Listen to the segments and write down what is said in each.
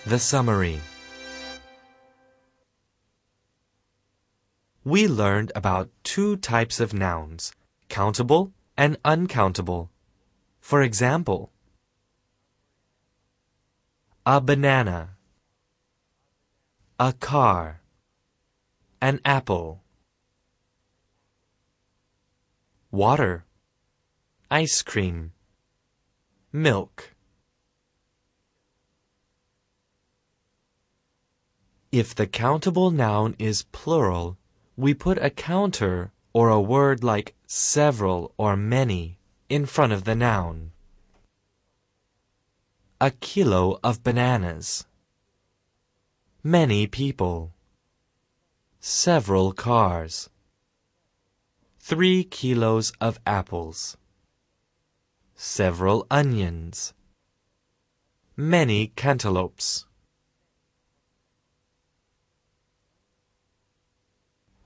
The summary. We learned about two types of nouns, countable and uncountable. For example, a banana, a car, an apple, water, ice cream, milk. If the countable noun is plural, we put a counter or a word like several or many in front of the noun. A kilo of bananas. Many people. Several cars. 3 kilos of apples. Several onions. Many cantaloupes.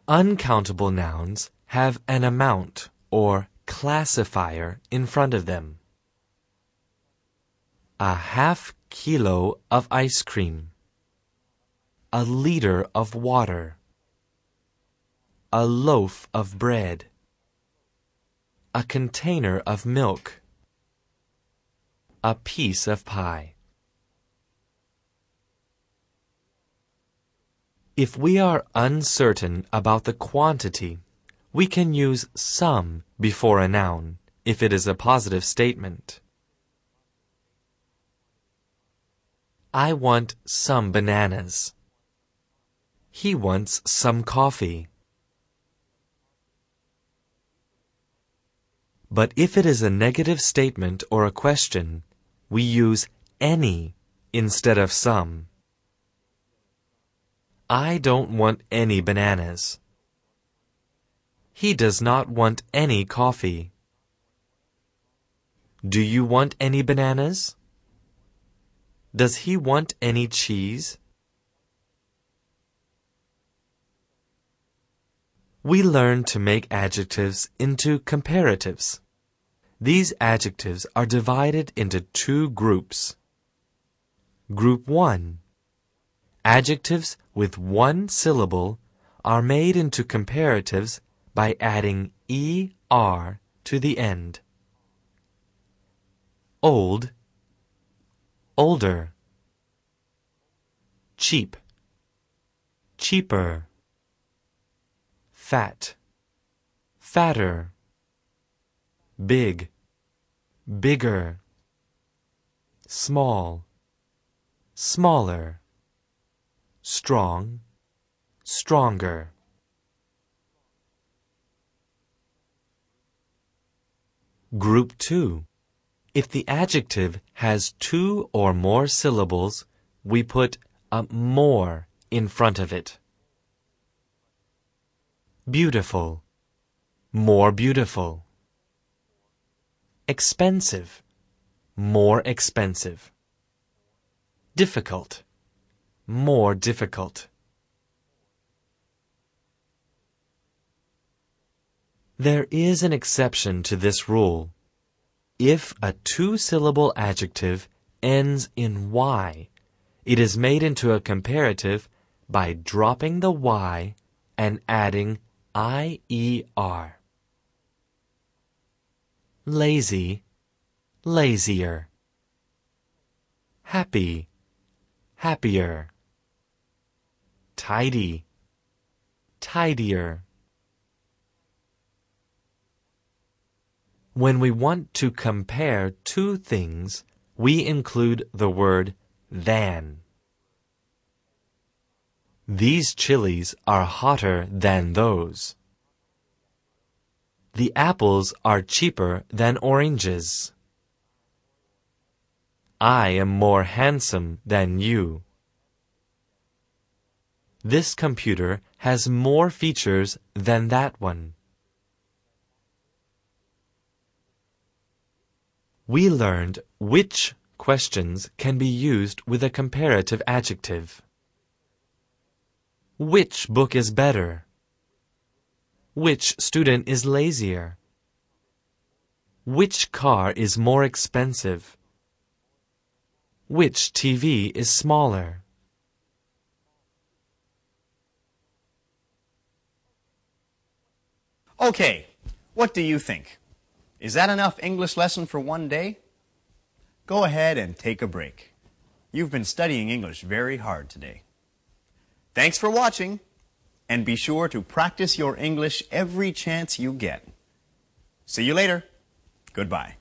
Uncountable nouns have an amount or classifier in front of them. A half kilo of ice cream. A liter of water. A loaf of bread. A container of milk. A piece of pie. If we are uncertain about the quantity, we can use some before a noun if it is a positive statement. I want some bananas. He wants some coffee. But if it is a negative statement or a question, we use any instead of some. I don't want any bananas. He does not want any coffee. Do you want any bananas? Does he want any cheese? We learn to make adjectives into comparatives. These adjectives are divided into two groups. Group 1. Adjectives with one syllable are made into comparatives by adding er to the end. Old, older. Cheap, cheaper. Fat, fatter. Big, bigger. Small, smaller. Strong, stronger. Group 2. If the adjective has two or more syllables, we put a more in front of it. Beautiful, more beautiful. Expensive, more expensive. Difficult, more difficult. There is an exception to this rule. If a two-syllable adjective ends in y, it is made into a comparative by dropping the y and adding ier. Lazy, lazier. Happy, happier. Tidy, tidier. When we want to compare two things, we include the word than. These chilies are hotter than those. The apples are cheaper than oranges. I am more handsome than you. This computer has more features than that one. We learned which questions can be used with a comparative adjective. Which book is better? Which student is lazier? Which car is more expensive? Which TV is smaller? Okay, what do you think? Is that enough English lesson for one day? Go ahead and take a break. You've been studying English very hard today. Thanks for watching, and be sure to practice your English every chance you get. See you later. Goodbye.